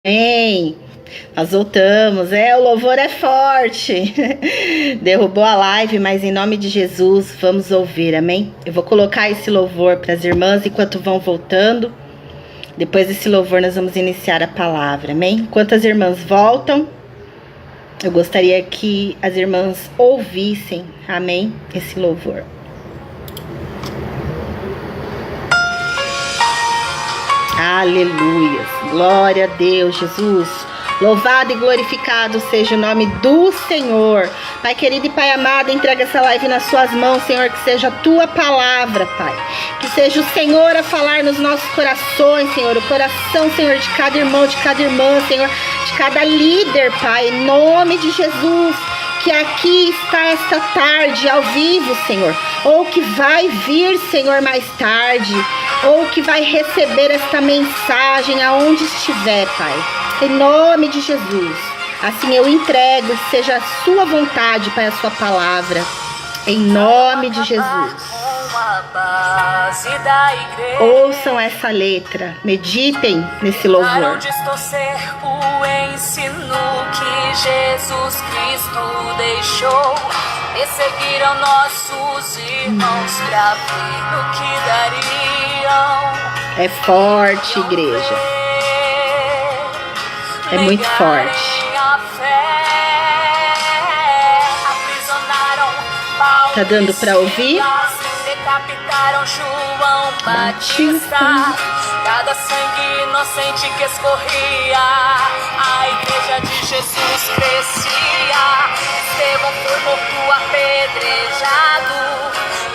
Amém. Nós voltamos. O louvor é forte. Derrubou a live, mas em nome de Jesus, vamos ouvir, amém? Eu vou colocar esse louvor para as irmãs enquanto vão voltando. Depois desse louvor, nós vamos iniciar a palavra, amém? Enquanto as irmãs voltam, eu gostaria que as irmãs ouvissem, amém? Esse louvor. Aleluia, glória a Deus, Jesus. Louvado e glorificado seja o nome do Senhor. Pai querido e Pai amado, entrega essa live nas suas mãos, Senhor, que seja a tua palavra, Pai. Que seja o Senhor a falar nos nossos corações, Senhor. O coração, Senhor, de cada irmão, de cada irmã, Senhor, de cada líder, Pai. Em nome de Jesus, que aqui está esta tarde ao vivo, Senhor. Ou que vai vir, Senhor, mais tarde. Ou que vai receber esta mensagem aonde estiver, Pai. Em nome de Jesus. Assim eu entrego, seja a sua vontade, Pai, a sua palavra. Em nome de Jesus. Ouçam essa letra, meditem nesse louvor. Distorcer o ensino que Jesus Cristo deixou. Perseguiram nossos irmãos pra ver no que dariam. É forte, igreja. É muito forte. Tá dando pra ouvir? Decapitaram João Batista. Cada sangue inocente que escorria, a igreja de Jesus crescia. Estevão foi morto apedrejado,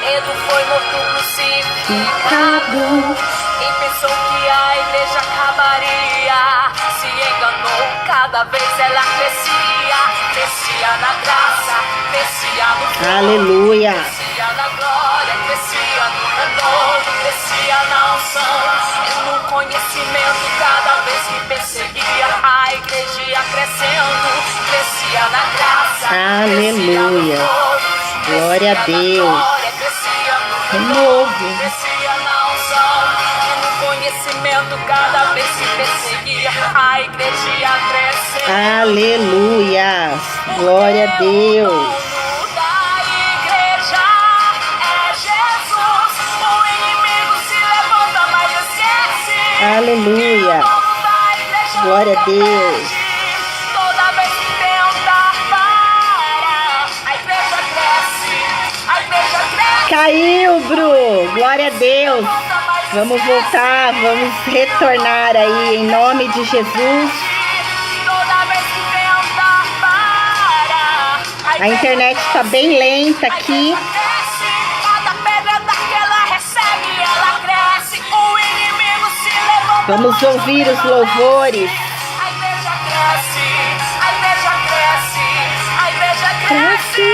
Pedro foi morto crucificado. Quem pensou que a igreja acabaria se enganou, cada vez ela crescia. Crescia na graça, crescia no fogo, aleluia. Crescia na glória, crescia no renovo, crescia na unção e no conhecimento. Cada vez que perseguia, a igreja ia crescendo. Crescia na graça, aleluia. Glória a Deus. Crescia no renovo, crescia na unção e no conhecimento. Cada vez que perseguia, a igreja ia crescendo. Aleluia. Glória a Deus. Aleluia. Glória a Deus. Toda vez que tenta parar, a igreja cresce, a igreja cresce. Caiu, Bru. Glória a Deus. Vamos voltar, vamos retornar aí em nome de Jesus. Toda vez que tenta parar, a internet está bem lenta aqui. Vamos ouvir os louvores. A igreja cresce, a igreja cresce, a igreja cresce.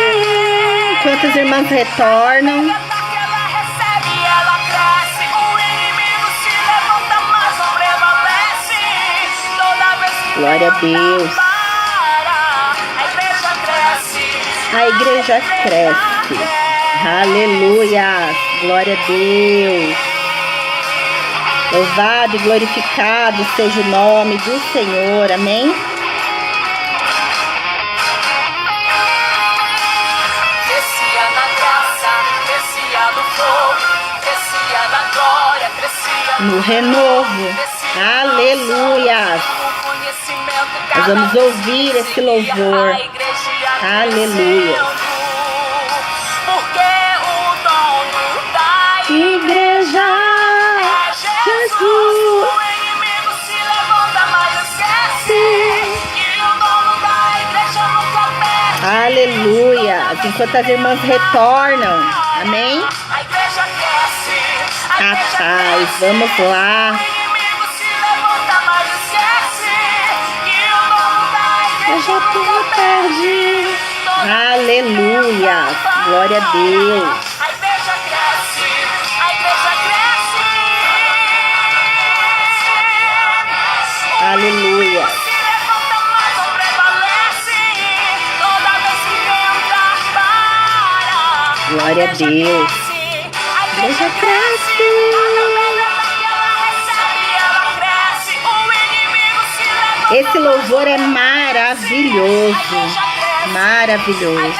Enquanto as irmãs retornam. Ela recebe, ela cresce. O inimigo se levanta, mas não prevalece. Toda vez que glória a Deus. A igreja cresce. A igreja cresce. Aleluia. Glória a Deus. Louvado e glorificado seja o nome do Senhor, amém? Crescia na graça, crescia no fogo, crescia na glória, crescia no renovo, aleluia. Nós vamos ouvir esse louvor, aleluia. Porque o dono da igreja Jesus. O inimigo se levanta, mas esquece que o dono da igreja nunca perde. Aleluia. Enquanto as irmãs retornam, amém? A igreja cresce. A igreja paz, vamos lá. O inimigo se levanta, mas esquece que o dono da igreja nunca perde. Aleluia. Glória a Deus. A igreja cresce. A igreja cresce. Aleluia. Se levanta, mas não prevalece. Toda vez que tenta parar. Glória a Deus. A igreja cresce. Cada vez que ela recebe, ela cresce. O inimigo se levanta. Esse louvor é maravilhoso. Maravilhoso.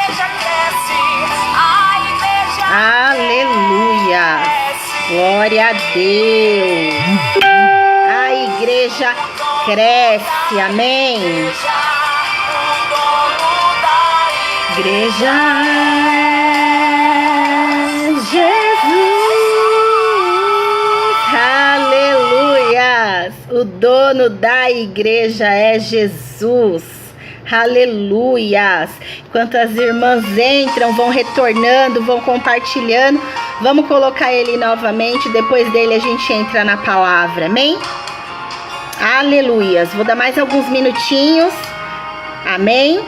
Aleluia. Glória a Deus. A igreja cresce. Amém. Igreja Jesus. Aleluia. O dono da igreja é Jesus. Aleluias. Enquanto as irmãs entram, vão retornando, vão compartilhando, vamos colocar ele novamente. Depois dele a gente entra na palavra, amém? Aleluias. Vou dar mais alguns minutinhos, amém?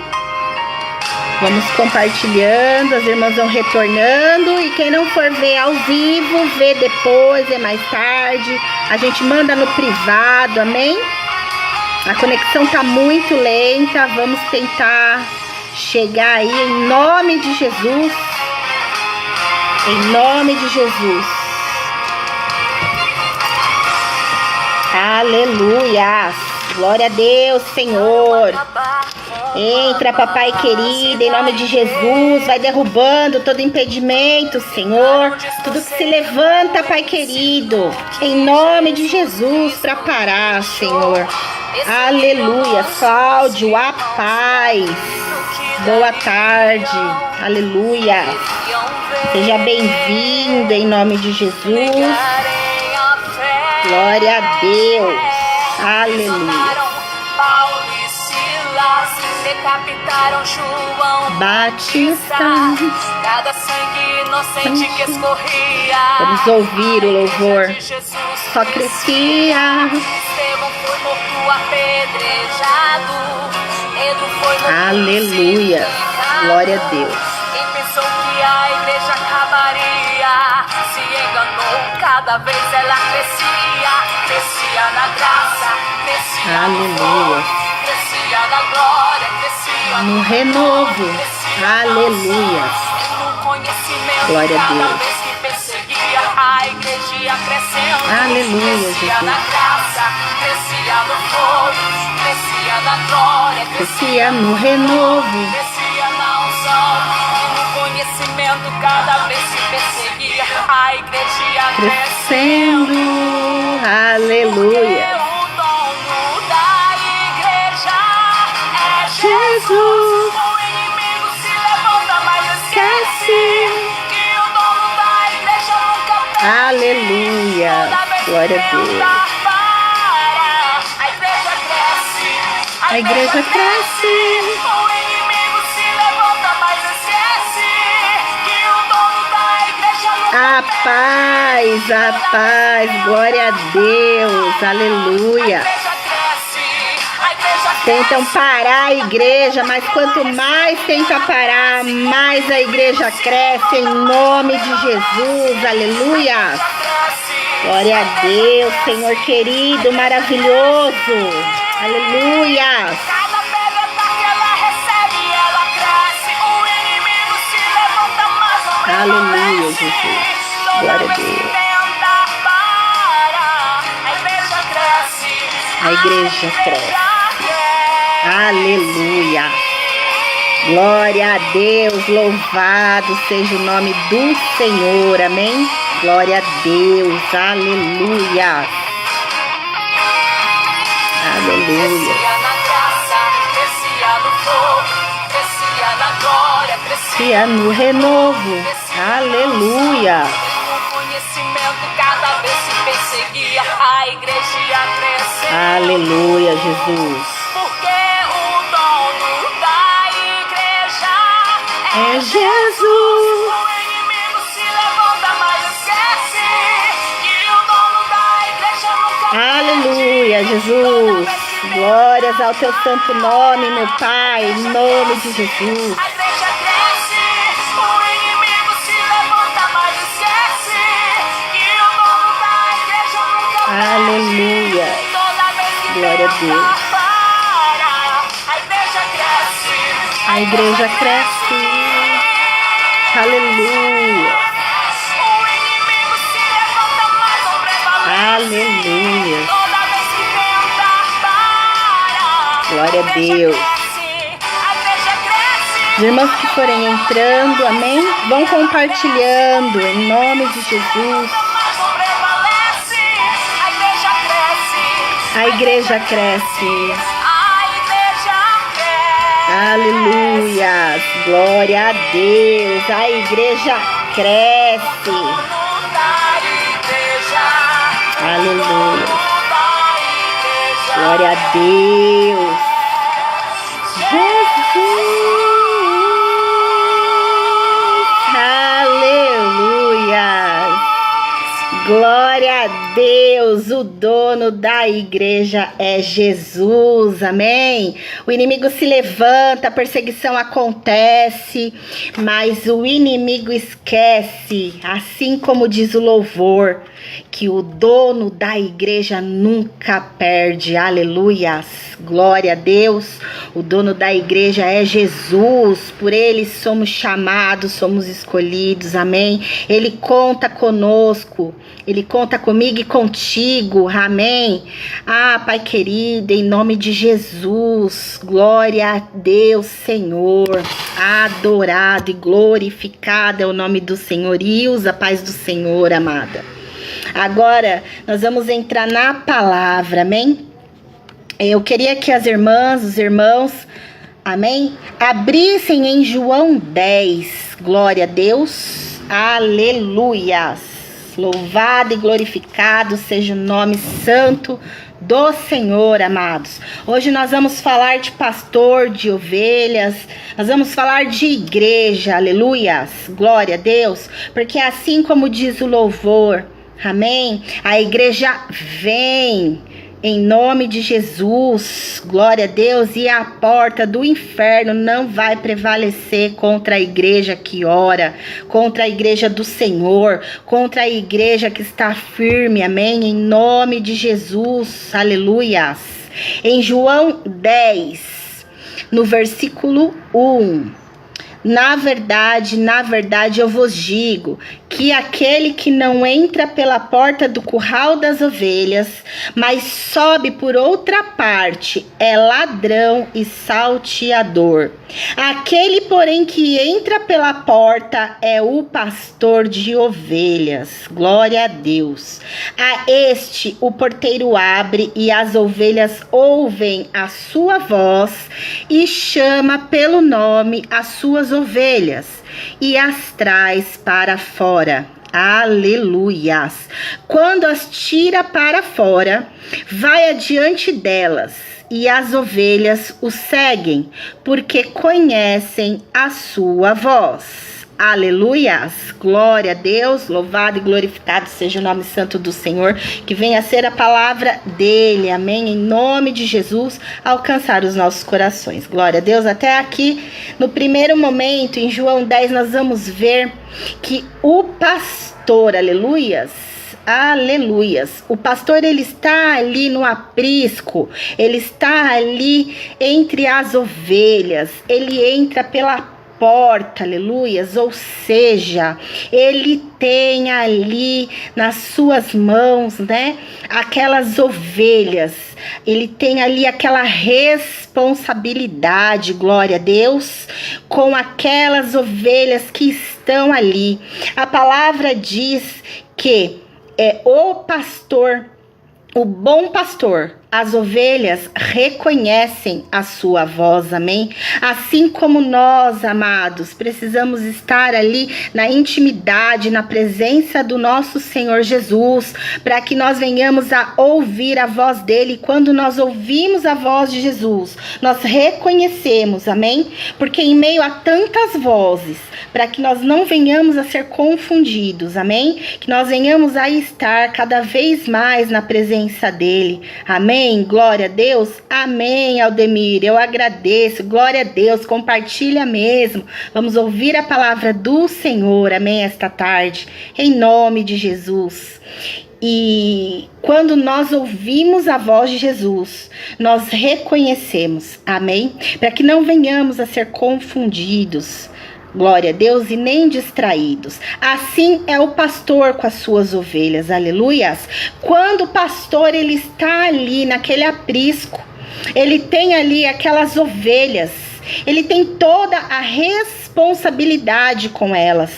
Vamos compartilhando, as irmãs vão retornando. E quem não for ver ao vivo, vê depois, vê mais tarde. A gente manda no privado, amém? A conexão tá muito lenta, vamos tentar chegar aí em nome de Jesus. Em nome de Jesus. Aleluia. Glória a Deus, Senhor. Entra, papai querido, em nome de Jesus. Vai derrubando todo impedimento, Senhor. Tudo que se levanta, pai querido, em nome de Jesus, para parar, Senhor. Aleluia. Cláudio, a paz. Boa tarde. Aleluia. Seja bem-vindo em nome de Jesus. Glória a Deus. Aleluia. Decapitaram João Batista. Cada sangue inocente que escorria. Vamos ouvir o louvor. Só crescia. Estevão foi morto apedrejado. Pedro foi morto. Aleluia. Glória a Deus. Quem pensou que a igreja acabaria se enganou. Cada vez ela crescia. Crescia na graça. Crescia no fogo. Crescia na glória, crescia no renovo. Aleluia. Glória a Deus. Aleluia, Jesus. Crescia no renovo. Crescia na unção e no conhecimento. Cada vez se perseguia a igreja crescendo. Aleluia. Jesus. O inimigo se levanta, mas esquece que o dono da igreja nunca perde. Aleluia. Glória a Deus. A igreja cresce. A igreja cresce. O inimigo se levanta, mas esquece que o dono da igreja nunca perde. A paz. Glória a Deus. Aleluia. Tentam parar a igreja, mas quanto mais tenta parar, mais a igreja cresce em nome de Jesus. Aleluia. Glória a Deus, Senhor querido, maravilhoso. Aleluia. Cada pedra que ela recebe, ela cresce. O inimigo se levanta, mas não aleluia, Jesus. Glória a Deus. A igreja cresce. Aleluia. Glória a Deus. Louvado seja o nome do Senhor. Amém. Glória a Deus. Aleluia. Aleluia. Crescia no renovo. Aleluia. No conhecimento cada vez se perseguia a igreja crescer. Aleluia, Jesus. Porque o dono da igreja é Jesus. O inimigo se levanta, mas esquece que o dono da igreja nunca perde. Aleluia, Jesus. Glórias ao teu santo nome, meu Pai, em nome de Jesus. A igreja cresce, o inimigo se levanta, mas esquece que o dono da igreja nunca perde. Aleluia. Toda vez que glória a Deus. A igreja cresce. A igreja cresce. Aleluia. O inimigo se levanta, mas não prevalece. Aleluia. Toda vez que tenta parar, Glória a Deus. Os irmãos que forem entrando, amém? Vão compartilhando em nome de Jesus. A igreja cresce. Aleluia. Glória a Deus. A igreja cresce. Aleluia. Glória a Deus. Jesus. Glória a Deus, o dono da igreja é Jesus, amém? O inimigo se levanta, a perseguição acontece, mas o inimigo esquece, assim como diz o louvor, que o dono da igreja nunca perde, aleluias, glória a Deus, o dono da igreja é Jesus, por ele somos chamados, somos escolhidos, amém? Ele conta conosco, ele conta comigo e contigo, amém? Ah, Pai querido, em nome de Jesus, glória a Deus, Senhor, adorado e glorificado é o nome do Senhor, e usa a paz do Senhor, amada. Agora, nós vamos entrar na palavra, amém? Eu queria que as irmãs, os irmãos, amém? Abrissem em João 10, glória a Deus, aleluias. Louvado e glorificado seja o nome santo do Senhor, amados. Hoje nós vamos falar de pastor, de ovelhas, nós vamos falar de igreja, aleluias, glória a Deus, porque assim como diz o louvor, amém, a igreja vem em nome de Jesus, glória a Deus, e a porta do inferno não vai prevalecer contra a igreja que ora, contra a igreja do Senhor, contra a igreja que está firme, amém, em nome de Jesus, aleluias. Em João 10, no versículo 1, na verdade, eu vos digo que aquele que não entra pela porta do curral das ovelhas, mas sobe por outra parte, é ladrão e salteador. Aquele, porém, que entra pela porta é o pastor de ovelhas. Glória a Deus. A este o porteiro abre e as ovelhas ouvem a sua voz e chama pelo nome as suas ovelhas e as traz para fora. Aleluias. Quando as tira para fora, vai adiante delas, e as ovelhas o seguem, porque conhecem a sua voz. Aleluias, glória a Deus, louvado e glorificado seja o nome santo do Senhor, que venha a ser a palavra dele, amém, em nome de Jesus, alcançar os nossos corações, glória a Deus. Até aqui, no primeiro momento, em João 10, nós vamos ver que o pastor, aleluias, o pastor, ele está ali no aprisco, ele está ali entre as ovelhas, ele entra pela porta, aleluias, ou seja, ele tem ali nas suas mãos, né, aquelas ovelhas, ele tem ali aquela responsabilidade, glória a Deus, com aquelas ovelhas que estão ali. A palavra diz que é o pastor, o bom pastor, as ovelhas reconhecem a sua voz, amém? Assim como nós, amados, precisamos estar ali na intimidade, na presença do nosso Senhor Jesus, para que nós venhamos a ouvir a voz dele. Quando nós ouvimos a voz de Jesus, nós reconhecemos, amém? Porque em meio a tantas vozes, para que nós não venhamos a ser confundidos, amém? Que nós venhamos a estar cada vez mais na presença dele, amém? Glória a Deus, amém, Aldemir, eu agradeço, glória a Deus, compartilha mesmo, vamos ouvir a palavra do Senhor, amém, esta tarde, em nome de Jesus. E quando nós ouvimos a voz de Jesus, nós reconhecemos, amém, para que não venhamos a ser confundidos, glória a Deus, e nem distraídos. Assim é o pastor com as suas ovelhas, aleluias. Quando o pastor, ele está ali naquele aprisco, ele tem ali aquelas ovelhas, ele tem toda a responsabilidade com elas.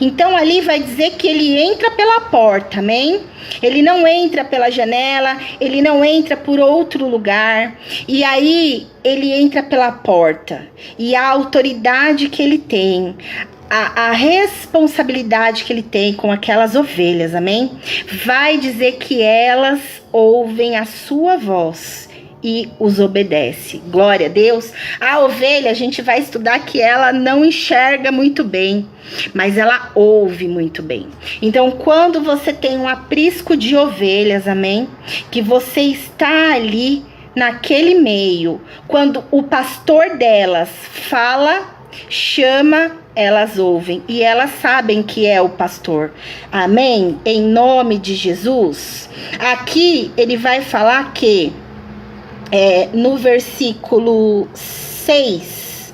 Então ali vai dizer que ele entra pela porta, amém? Ele não entra pela janela, ele não entra por outro lugar. E aí ele entra pela porta. E a autoridade que ele tem, a responsabilidade que ele tem com aquelas ovelhas, amém? Vai dizer que elas ouvem a sua voz e os obedece. Glória a Deus. A ovelha, a gente vai estudar que ela não enxerga muito bem, mas ela ouve muito bem. Então, quando você tem um aprisco de ovelhas, amém? Que você está ali naquele meio, quando o pastor delas fala, chama, elas ouvem e elas sabem que é o pastor. Amém? Em nome de Jesus. Aqui ele vai falar que no versículo 6,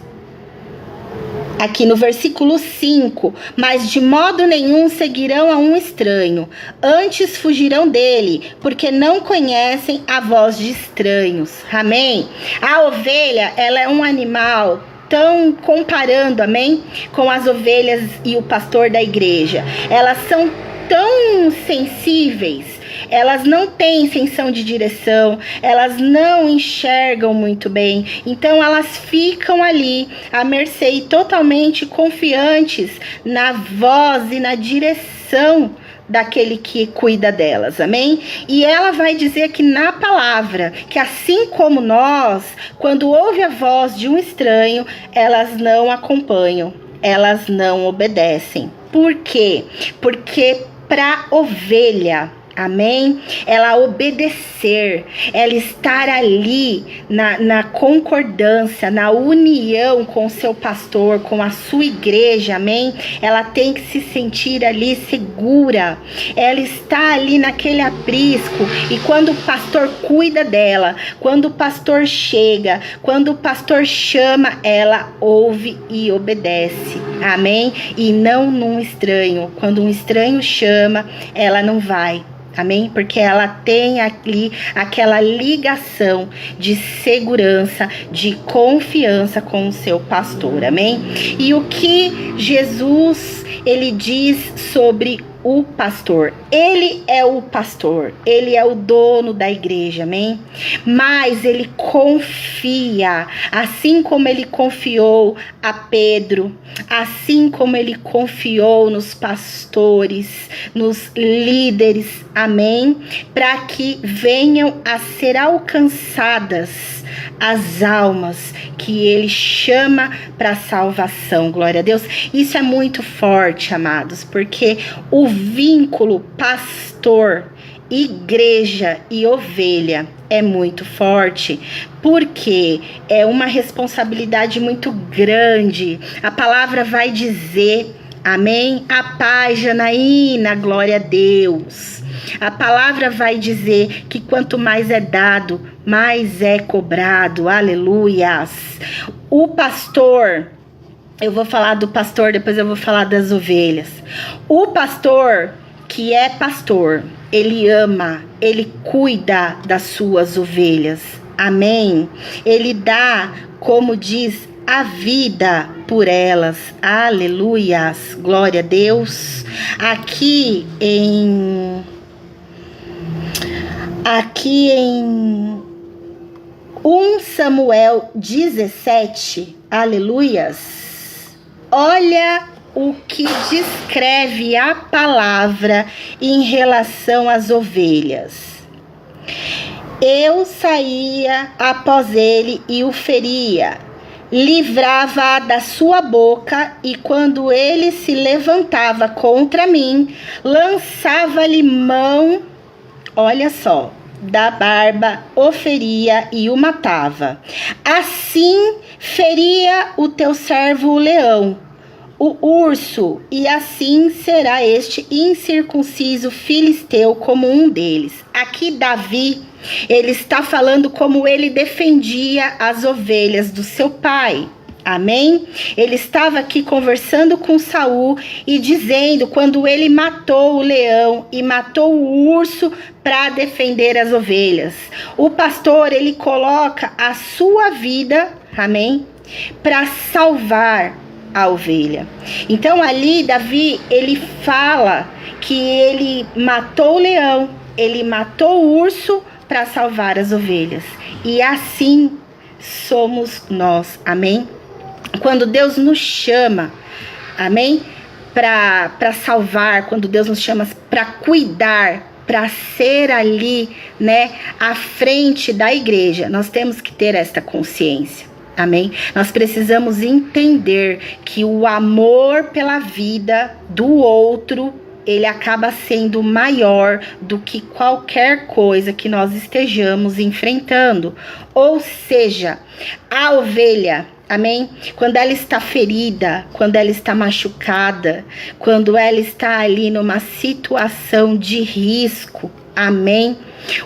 aqui no versículo 5, mas de modo nenhum seguirão a um estranho, antes fugirão dele, porque não conhecem a voz de estranhos. Amém? A ovelha, ela é um animal tão, comparando, amém, com as ovelhas e o pastor da igreja, elas são tão sensíveis. Elas não têm sensação de direção, elas não enxergam muito bem, então elas ficam ali à mercê e totalmente confiantes na voz e na direção daquele que cuida delas, amém? E ela vai dizer aqui na palavra que assim como nós, quando ouve a voz de um estranho, elas não acompanham, elas não obedecem. Por quê? Porque para ovelha, amém? Ela obedecer, ela estar ali na concordância, na união com o seu pastor, com a sua igreja, amém? Ela tem que se sentir ali segura, ela está ali naquele aprisco, e quando o pastor cuida dela, quando o pastor chega, quando o pastor chama, ela ouve e obedece, amém? E não num estranho, quando um estranho chama, ela não vai. Amém? Porque ela tem ali aquela ligação de segurança, de confiança com o seu pastor. Amém? E o que Jesus, ele diz sobre o pastor? Ele é o pastor, ele é o dono da igreja, amém? Mas ele confia, assim como ele confiou a Pedro, assim como ele confiou nos pastores, nos líderes, amém? Para que venham a ser alcançadas as almas que ele chama para salvação. Glória a Deus. Isso é muito forte, amados, porque o vínculo pastor, igreja e ovelha é muito forte, porque é uma responsabilidade muito grande. A palavra vai dizer, amém? A paz, Janaína, glória a Deus. A palavra vai dizer que quanto mais é dado, mais é cobrado. Aleluias. O pastor, eu vou falar do pastor, depois eu vou falar das ovelhas. O pastor que é pastor, ele ama, ele cuida das suas ovelhas. Amém? Ele dá, como diz, a vida por elas. Aleluias. Glória a Deus. Aqui em 1 Samuel 17, aleluias, olha o que descreve a palavra em relação às ovelhas. Eu saía após ele e o feria, livrava-a da sua boca, e quando ele se levantava contra mim, lançava-lhe mão, olha só, da barba, o feria e o matava. Assim feria o teu servo o leão, o urso, e assim será este incircunciso filisteu como um deles. Aqui Davi, ele está falando como ele defendia as ovelhas do seu pai. Amém? Ele estava aqui conversando com Saul e dizendo quando ele matou o leão e matou o urso para defender as ovelhas. O pastor, ele coloca a sua vida, amém? Para salvar a ovelha. Então ali Davi, ele fala que ele matou o leão, ele matou o urso para salvar as ovelhas. E assim somos nós, amém? Quando Deus nos chama, amém? Para salvar, quando Deus nos chama para cuidar, para ser ali, né, à frente da igreja, nós temos que ter esta consciência, amém? Nós precisamos entender que o amor pela vida do outro, ele acaba sendo maior do que qualquer coisa que nós estejamos enfrentando. Ou seja, a ovelha, amém? Quando ela está ferida, quando ela está machucada, quando ela está ali numa situação de risco, amém?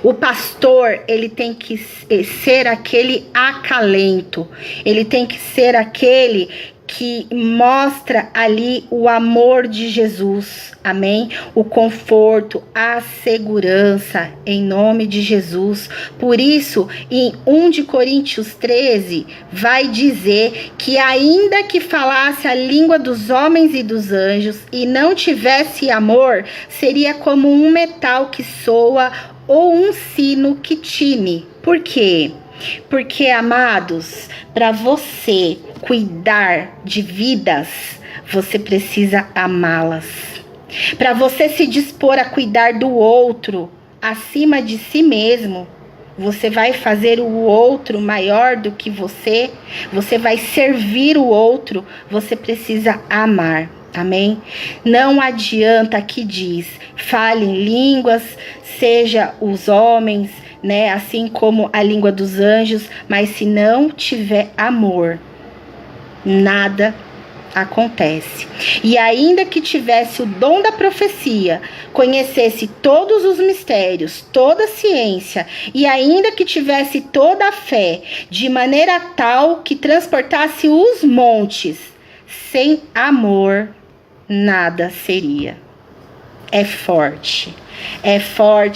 O pastor, ele tem que ser aquele acalento, ele tem que ser aquele que mostra ali o amor de Jesus, amém? O conforto, a segurança, em nome de Jesus. Por isso, em 1 Coríntios 13, vai dizer que ainda que falasse a língua dos homens e dos anjos e não tivesse amor, seria como um metal que soa ou um sino que tine. Por quê? Porque, amados, para você cuidar de vidas, você precisa amá-las. Para você se dispor a cuidar do outro acima de si mesmo, você vai fazer o outro maior do que você vai servir o outro, você precisa amar. Amém? Não adianta, aqui diz, falem línguas, seja os homens, né, assim como a língua dos anjos, mas se não tiver amor, nada acontece. E ainda que tivesse o dom da profecia, conhecesse todos os mistérios, toda a ciência, e ainda que tivesse toda a fé, de maneira tal que transportasse os montes, sem amor, nada seria. É forte,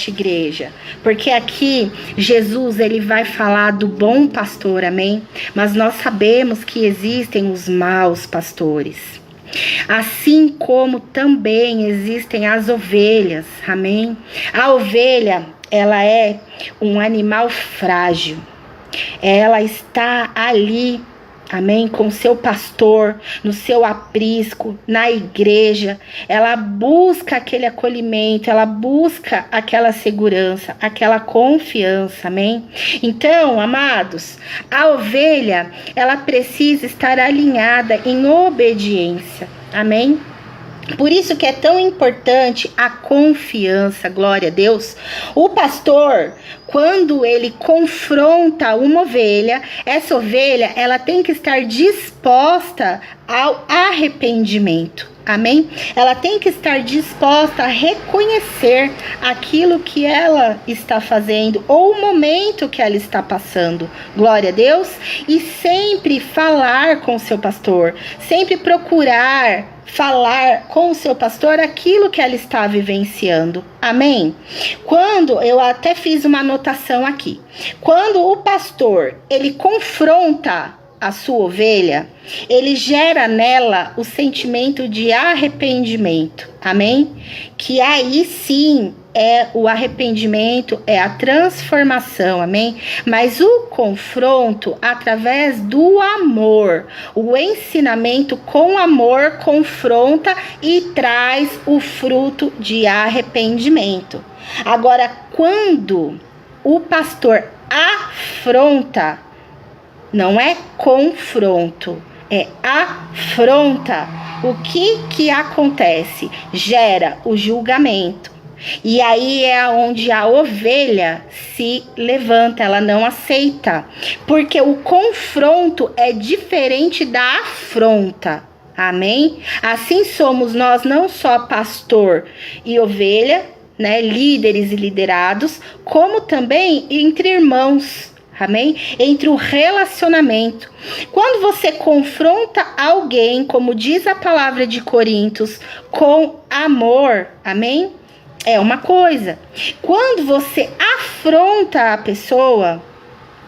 igreja, porque aqui Jesus, ele vai falar do bom pastor, amém? Mas nós sabemos que existem os maus pastores, assim como também existem as ovelhas, amém? A ovelha, ela é um animal frágil, ela está ali, amém, com seu pastor, no seu aprisco, na igreja. Ela busca aquele acolhimento, ela busca aquela segurança, aquela confiança, amém? Então, amados, a ovelha, ela precisa estar alinhada em obediência, amém? Por isso que é tão importante a confiança, glória a Deus. O pastor, quando ele confronta uma ovelha, essa ovelha, ela tem que estar disposta ao arrependimento, amém? Ela tem que estar disposta a reconhecer aquilo que ela está fazendo ou o momento que ela está passando, glória a Deus, e sempre falar com o seu pastor, sempre procurar falar com o seu pastor aquilo que ela está vivenciando, amém? Quando, eu até fiz uma anotação aqui, quando o pastor, ele confronta a sua ovelha, ele gera nela o sentimento de arrependimento, amém? Que aí sim é o arrependimento, é a transformação, amém? Mas o confronto através do amor, o ensinamento com amor confronta e traz o fruto de arrependimento. Agora, quando o pastor afronta, não é confronto, é afronta. O que acontece? Gera o julgamento. E aí é onde a ovelha se levanta, ela não aceita. Porque o confronto é diferente da afronta. Amém? Assim somos nós, não só pastor e ovelha, né, líderes e liderados, como também entre irmãos. amém? Entre o relacionamento. Quando você confronta alguém, como diz a palavra de Coríntios, com amor, amém? É uma coisa. Quando você afronta a pessoa,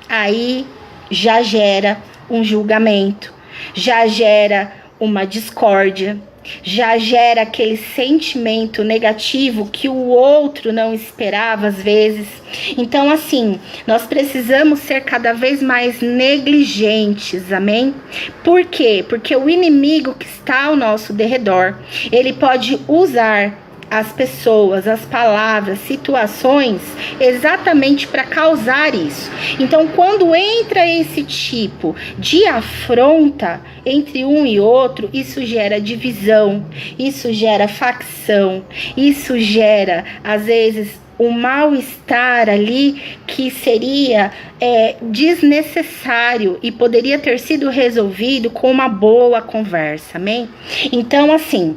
aí já gera um julgamento, já gera uma discórdia, já gera aquele sentimento negativo que o outro não esperava às vezes. Então, assim, nós precisamos ser cada vez mais negligentes, amém? Por quê? Porque o inimigo que está ao nosso derredor, ele pode usar as pessoas, as palavras, situações, exatamente para causar isso. Então, quando entra esse tipo de afronta entre um e outro, isso gera divisão, isso gera facção, isso gera, às vezes, um mal-estar ali que seria desnecessário e poderia ter sido resolvido com uma boa conversa, amém? Então, assim,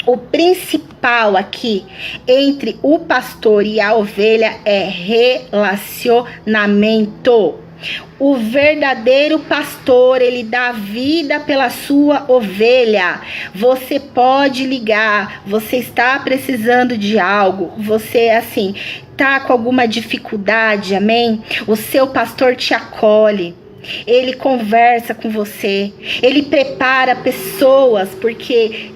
o principal aqui entre o pastor e a ovelha é relacionamento. O verdadeiro pastor, ele dá vida pela sua ovelha. Você pode ligar, você está precisando de algo, você, assim, tá com alguma dificuldade, amém? O seu pastor te acolhe. Ele conversa com você, ele prepara pessoas, porque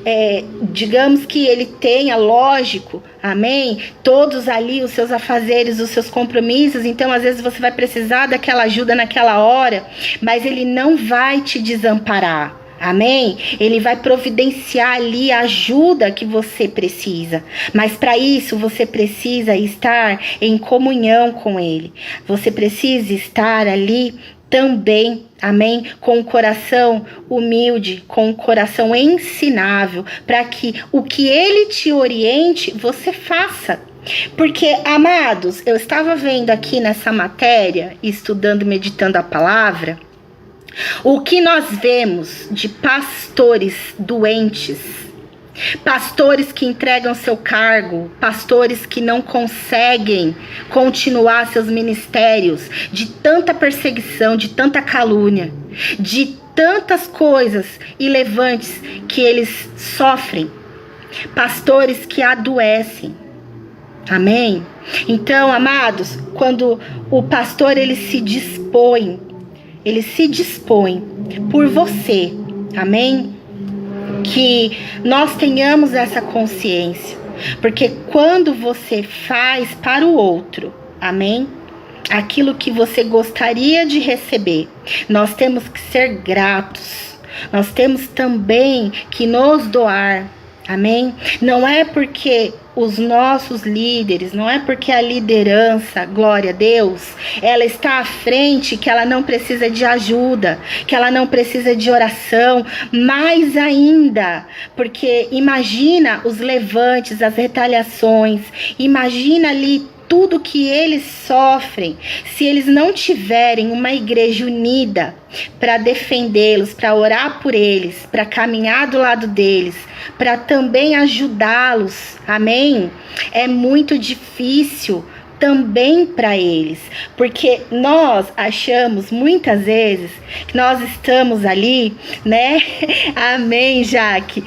digamos que ele tenha, lógico, amém, todos ali os seus afazeres, os seus compromissos, então às vezes você vai precisar daquela ajuda naquela hora, mas ele não vai te desamparar. Amém? Ele vai providenciar ali a ajuda que você precisa. Mas para isso você precisa estar em comunhão com ele. Você precisa estar ali também, amém? Com o coração humilde, com o coração ensinável, para que o que ele te oriente, você faça. Porque, amados, eu estava vendo aqui nessa matéria, estudando, meditando a palavra, o que nós vemos de pastores doentes, pastores que entregam seu cargo, pastores que não conseguem continuar seus ministérios, de tanta perseguição, de tanta calúnia, de tantas coisas irrelevantes que eles sofrem, pastores que adoecem. Amém? Então, amados, quando o pastor ele se dispõe por você, amém? Que nós tenhamos essa consciência, porque quando você faz para o outro, amém? Aquilo que você gostaria de receber, nós temos que ser gratos, nós temos também que nos doar, amém? Não é porque os nossos líderes, não é porque a liderança, glória a Deus, ela está à frente, que ela não precisa de ajuda, que ela não precisa de oração, mais ainda, porque imagina os levantes, as retaliações, imagina ali tudo que eles sofrem, se eles não tiverem uma igreja unida para defendê-los, para orar por eles, para caminhar do lado deles, para também ajudá-los, amém? É muito difícil também para eles, porque nós achamos muitas vezes que nós estamos ali, né? Amém, Jaque?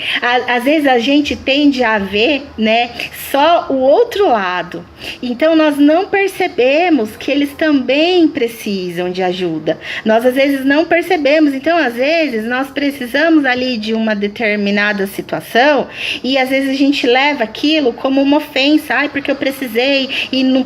Às vezes a gente tende a ver, né, só o outro lado. Então nós não percebemos que eles também precisam de ajuda. Nós às vezes não percebemos. Então às vezes nós precisamos ali de uma determinada situação e às vezes a gente leva aquilo como uma ofensa. Ai, porque eu precisei e não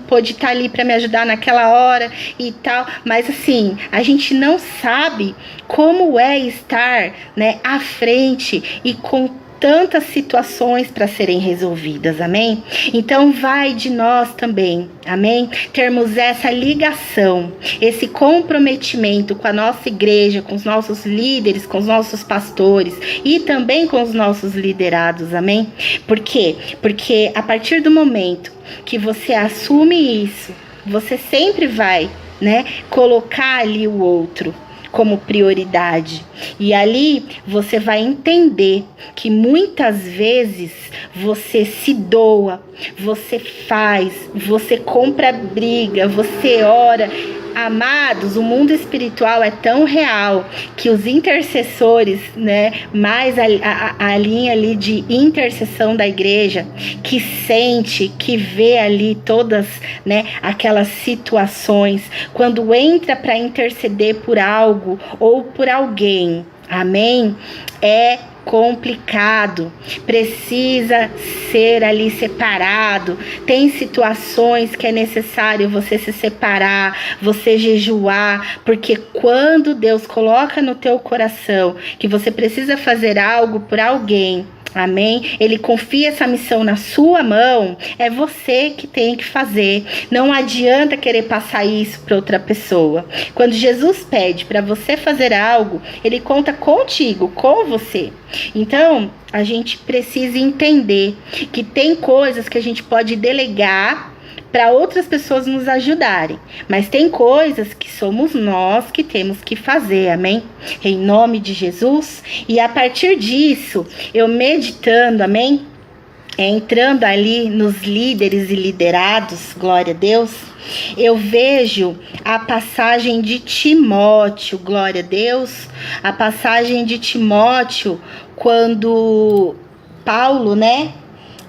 pôde estar ali para me ajudar naquela hora e tal. Mas assim, a gente não sabe como é estar, né, à frente e com tantas situações para serem resolvidas, amém? Então vai de nós também, amém? Termos essa ligação, esse comprometimento com a nossa igreja, com os nossos líderes, com os nossos pastores e também com os nossos liderados, amém? Por quê? Porque a partir do momento que você assume isso, você sempre vai, né, colocar ali o outro como prioridade. E ali você vai entender que muitas vezes você se doa, você faz, você compra briga, você ora Amados, o mundo espiritual é tão real que os intercessores, né, mais a linha ali de intercessão da igreja, que sente, que vê ali todas, né, aquelas situações, quando entra para interceder por algo ou por alguém, amém? É complicado, precisa ser ali separado. Tem situações que é necessário você se separar, você jejuar, porque quando Deus coloca no teu coração que você precisa fazer algo por alguém, amém? Ele confia essa missão na sua mão, é você que tem que fazer. Não adianta querer passar isso para outra pessoa. Quando Jesus pede para você fazer algo, ele conta contigo, com você. Então, a gente precisa entender que tem coisas que a gente pode delegar para outras pessoas nos ajudarem, mas tem coisas que somos nós que temos que fazer, amém? Em nome de Jesus. E a partir disso, eu meditando, amém? Entrando ali nos líderes e liderados, glória a Deus, eu vejo a passagem de Timóteo, glória a Deus, a passagem de Timóteo, quando Paulo, né,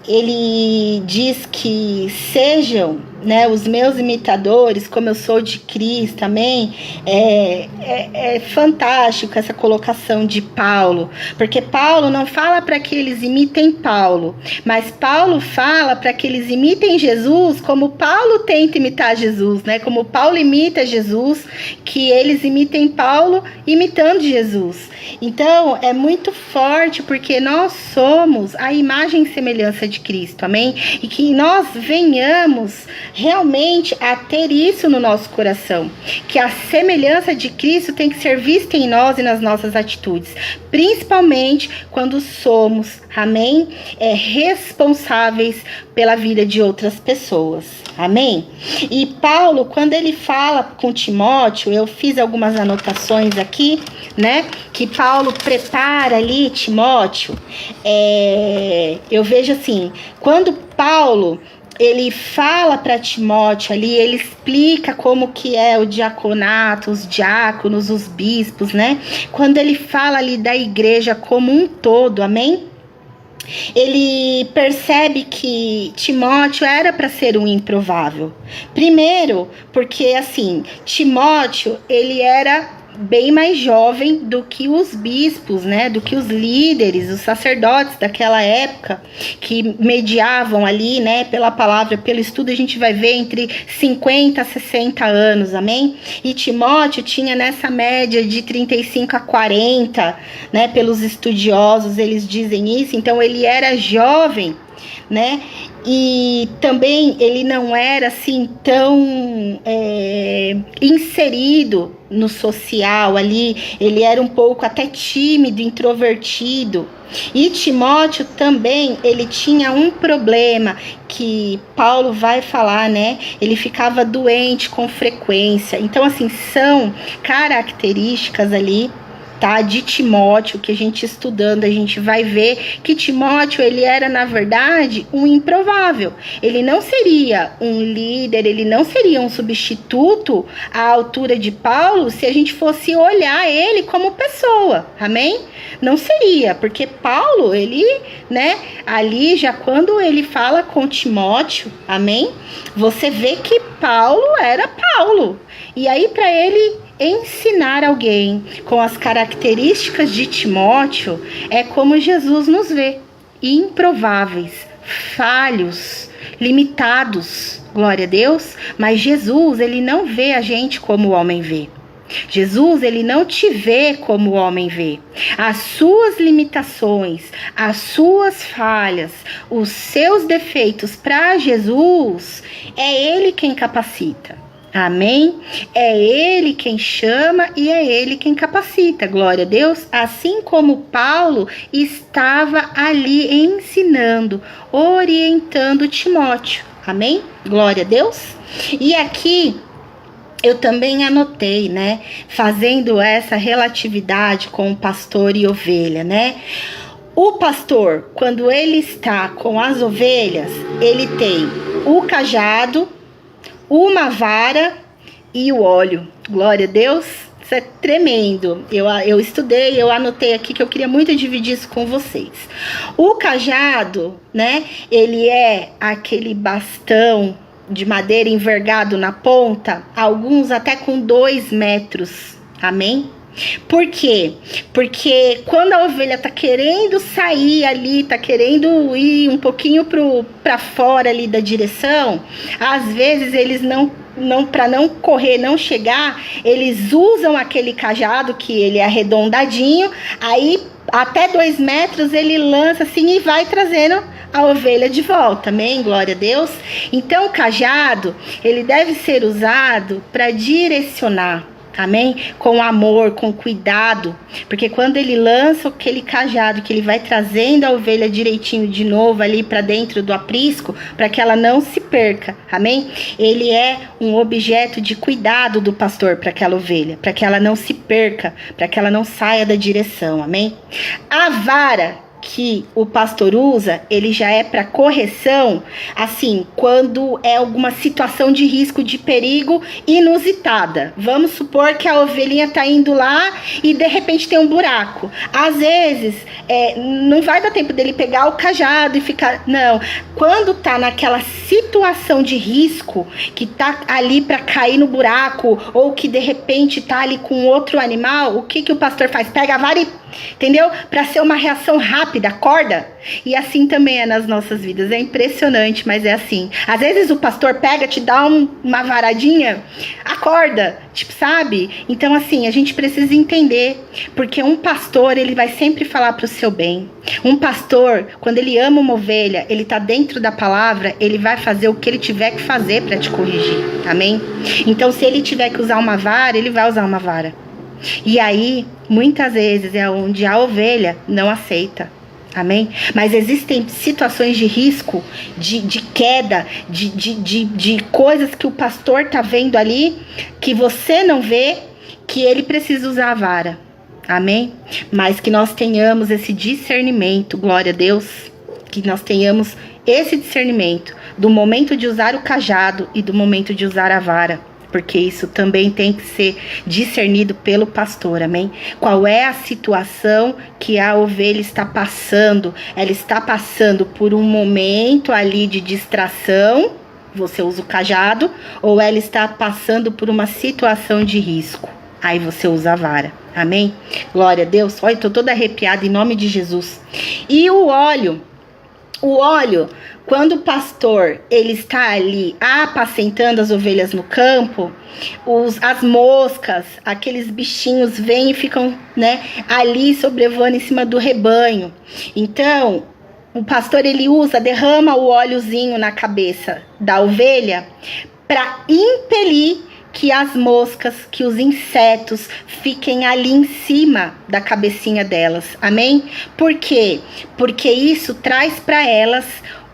ele diz que sejam, né, os meus imitadores, como eu sou de Cristo, amém? É fantástico essa colocação de Paulo, porque Paulo não fala para que eles imitem Paulo, mas Paulo fala para que eles imitem Jesus como Paulo tenta imitar Jesus, né? Como Paulo imita Jesus, que eles imitem Paulo imitando Jesus. Então, é muito forte, porque nós somos a imagem e semelhança de Cristo, amém? E que nós venhamos realmente a ter isso no nosso coração, que a semelhança de Cristo tem que ser vista em nós e nas nossas atitudes, principalmente quando somos, amém, responsáveis pela vida de outras pessoas, amém? E Paulo, quando ele fala com Timóteo, eu fiz algumas anotações aqui, né, que Paulo prepara ali Timóteo, eu vejo assim, quando Paulo ele fala para Timóteo ali, ele explica como que é o diaconato, os diáconos, os bispos, né? Quando ele fala ali da igreja como um todo, amém? Ele percebe que Timóteo era para ser um improvável. Primeiro, porque assim, Timóteo, ele era bem mais jovem do que os bispos, né, do que os líderes, os sacerdotes daquela época, que mediavam ali, né, pela palavra, pelo estudo, a gente vai ver entre 50 a 60 anos, amém? E Timóteo tinha nessa média de 35 a 40, né, pelos estudiosos, eles dizem isso, então ele era jovem, né, e também ele não era assim tão inserido no social ali, ele era um pouco até tímido, introvertido. E Timóteo também, ele tinha um problema que Paulo vai falar, né? Ele ficava doente com frequência. Então, assim, são características ali, tá, de Timóteo, que a gente estudando, a gente vai ver que Timóteo, ele era, na verdade, um improvável. Ele não seria um líder, ele não seria um substituto à altura de Paulo se a gente fosse olhar ele como pessoa, amém? Não seria, porque Paulo, ele, né, ali já quando ele fala com Timóteo, amém? Você vê que Paulo era Paulo. E aí, para ele ensinar alguém com as características de Timóteo, é como Jesus nos vê, improváveis, falhos, limitados, glória a Deus, mas Jesus, ele não vê a gente como o homem vê. Jesus, ele não te vê como o homem vê. As suas limitações, as suas falhas, os seus defeitos para Jesus, é ele quem capacita. Amém? É ele quem chama e é ele quem capacita, glória a Deus. Assim como Paulo estava ali ensinando, orientando Timóteo, amém? Glória a Deus. E aqui eu também anotei, né, fazendo essa relatividade com o pastor e ovelha, né? O pastor, quando ele está com as ovelhas, ele tem o cajado, uma vara e o óleo. Glória a Deus. Isso é tremendo. Eu estudei, eu anotei aqui que eu queria muito dividir isso com vocês. O cajado, né? Ele é aquele bastão de madeira envergado na ponta, alguns até com 2 metros. Amém? Por quê? Porque quando a ovelha tá querendo sair ali, tá querendo ir um pouquinho para fora ali da direção, às vezes eles para não correr, não chegar, eles usam aquele cajado que ele é arredondadinho, aí até 2 metros ele lança assim e vai trazendo a ovelha de volta, amém? Glória a Deus. Então o cajado, ele deve ser usado para direcionar, amém? Com amor, com cuidado, porque quando ele lança aquele cajado, que ele vai trazendo a ovelha direitinho de novo ali para dentro do aprisco, para que ela não se perca, amém? Ele é um objeto de cuidado do pastor para aquela ovelha, para que ela não se perca, para que ela não saia da direção, amém? A vara que o pastor usa, ele já é para correção, assim, quando é alguma situação de risco, de perigo inusitada. Vamos supor que a ovelhinha tá indo lá e de repente tem um buraco. Às vezes, não vai dar tempo dele pegar o cajado e ficar... Não, quando tá naquela situação de risco, que tá ali para cair no buraco, ou que de repente tá ali com outro animal, o que o pastor faz? Pega a vara e... Entendeu? Para ser uma reação rápida, acorda. E assim também é nas nossas vidas. É impressionante, mas é assim. Às vezes o pastor pega, te dá uma varadinha, acorda, tipo, sabe? Então assim, a gente precisa entender, porque um pastor, ele vai sempre falar pro seu bem. Um pastor, quando ele ama uma ovelha, ele tá dentro da palavra, ele vai fazer o que ele tiver que fazer para te corrigir, amém? Então se ele tiver que usar uma vara, ele vai usar uma vara. E aí, muitas vezes é onde a ovelha não aceita, amém? Mas existem situações de risco, de queda, de coisas que o pastor tá vendo ali, que você não vê, que ele precisa usar a vara, amém? Mas que nós tenhamos esse discernimento, glória a Deus, que nós tenhamos esse discernimento do momento de usar o cajado e do momento de usar a vara. Porque isso também tem que ser discernido pelo pastor, amém? Qual é a situação que a ovelha está passando? Ela está passando por um momento ali de distração, você usa o cajado, ou ela está passando por uma situação de risco? Aí você usa a vara, amém? Glória a Deus. Olha, estou toda arrepiada em nome de Jesus. E o óleo, quando o pastor, ele está ali apacentando as ovelhas no campo, as moscas, aqueles bichinhos vêm e ficam, né, ali sobrevoando em cima do rebanho. Então, o pastor, ele derrama o óleozinho na cabeça da ovelha para impelir que as moscas, que os insetos fiquem ali em cima da cabecinha delas, amém? Por quê? Porque isso traz para elas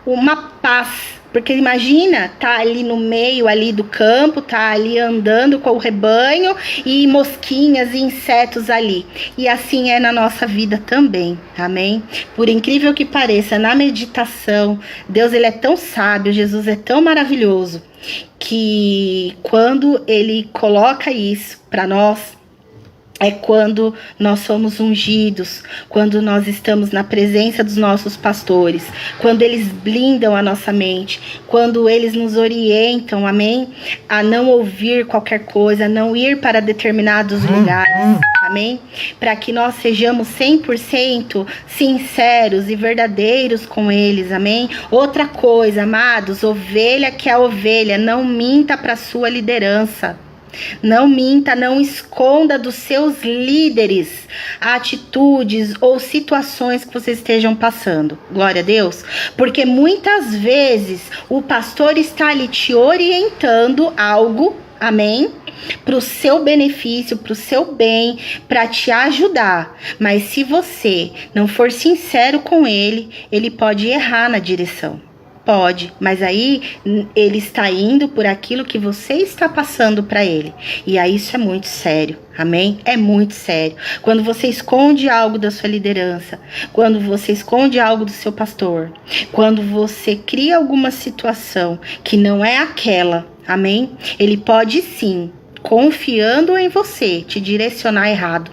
uma paz, porque imagina, tá ali no meio ali do campo, tá ali andando com o rebanho e mosquinhas e insetos ali, e assim é na nossa vida também, amém? Por incrível que pareça, na meditação, Deus, ele é tão sábio, Jesus é tão maravilhoso, que quando ele coloca isso para nós, é quando nós somos ungidos, quando nós estamos na presença dos nossos pastores, quando eles blindam a nossa mente, quando eles nos orientam, amém? A não ouvir qualquer coisa, a não ir para determinados lugares, amém? Para que nós sejamos 100% sinceros e verdadeiros com eles, amém? Outra coisa, amados, ovelha que é ovelha, não minta para sua liderança. Não minta, não esconda dos seus líderes atitudes ou situações que vocês estejam passando. Glória a Deus. Porque muitas vezes o pastor está ali te orientando algo, amém? Para o seu benefício, para o seu bem, para te ajudar. Mas se você não for sincero com ele, ele pode errar na direção. Pode, mas aí ele está indo por aquilo que você está passando para ele. E aí isso é muito sério, amém? É muito sério. Quando você esconde algo da sua liderança, quando você esconde algo do seu pastor, quando você cria alguma situação que não é aquela, amém? Ele pode sim confiando em você, te direcionar errado,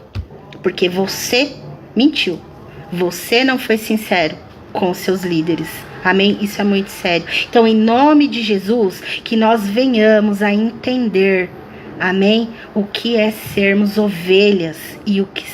porque você mentiu, você não foi sincero com os seus líderes. Amém? Isso é muito sério. Então, em nome de Jesus, que nós venhamos a entender, amém, o que é sermos ovelhas e o que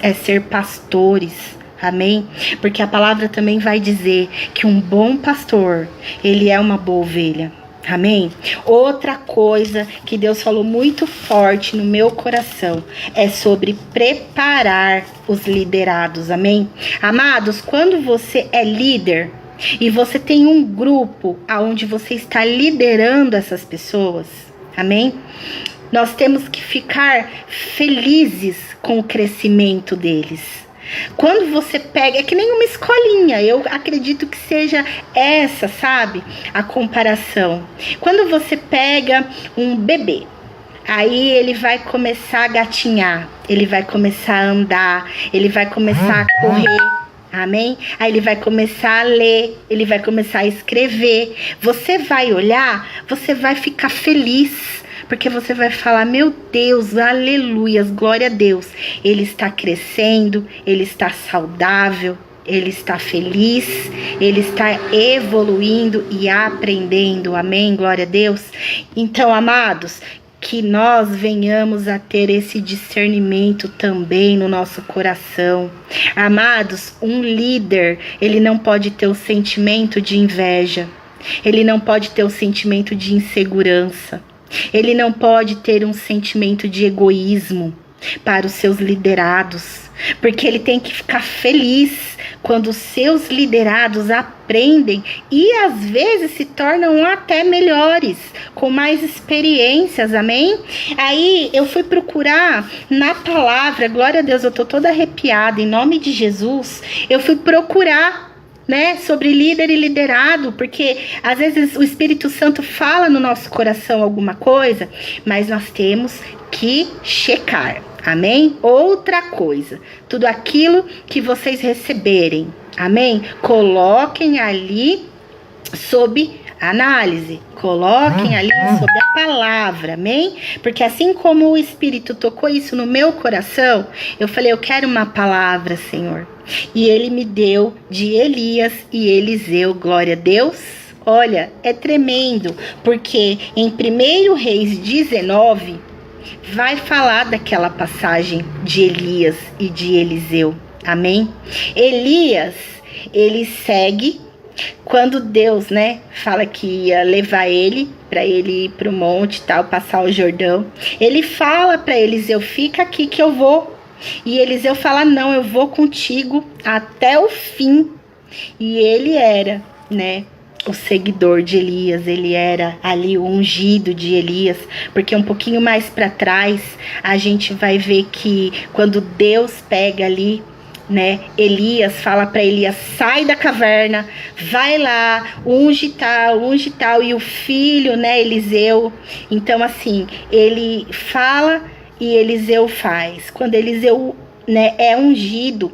é ser pastores. Amém? Porque a palavra também vai dizer que um bom pastor, ele é uma boa ovelha. Amém? Outra coisa que Deus falou muito forte no meu coração é sobre preparar os liderados. Amém? Amados, quando você é líder e você tem um grupo onde você está liderando essas pessoas, amém? Nós temos que ficar felizes com o crescimento deles. Quando você pega, é que nem uma escolinha, eu acredito que seja essa, sabe? A comparação. Quando você pega um bebê, aí ele vai começar a gatinhar, ele vai começar a andar, ele vai começar a correr. Amém? Aí ele vai começar a ler, ele vai começar a escrever. Você vai olhar, você vai ficar feliz, porque você vai falar, meu Deus, aleluias, glória a Deus. Ele está crescendo, ele está saudável, ele está feliz, ele está evoluindo e aprendendo. Amém? Glória a Deus. Então, amados, que nós venhamos a ter esse discernimento também no nosso coração. Amados, um líder, ele não pode ter o sentimento de inveja, ele não pode ter o sentimento de insegurança, ele não pode ter um sentimento de egoísmo para os seus liderados, porque ele tem que ficar feliz quando os seus liderados aprendem e às vezes se tornam até melhores, com mais experiências, amém? Aí eu fui procurar na palavra, glória a Deus, eu tô toda arrepiada, em nome de Jesus, eu fui procurar, né, sobre líder e liderado, porque às vezes o Espírito Santo fala no nosso coração alguma coisa, mas nós temos que checar. Amém? Outra coisa, tudo aquilo que vocês receberem, amém? Coloquem ali sob análise, coloquem ali sob a palavra, amém? Porque assim como o Espírito tocou isso no meu coração, eu falei, eu quero uma palavra, Senhor. E ele me deu de Elias e Eliseu, glória a Deus. Olha, é tremendo, porque em 1 Reis 19, vai falar daquela passagem de Elias e de Eliseu, amém? Elias, ele segue quando Deus, né, fala que ia levar ele para ele ir para o monte e tal, passar o Jordão. Ele fala para Eliseu, fica aqui que eu vou. E Eliseu fala, não, eu vou contigo até o fim. E ele era, né, o seguidor de Elias, ele era ali o ungido de Elias, porque um pouquinho mais para trás a gente vai ver que quando Deus pega ali, né, Elias fala para Elias, sai da caverna, vai lá, unge tal, e o filho, né, Eliseu, então assim, ele fala e Eliseu faz. Quando Eliseu, né, é ungido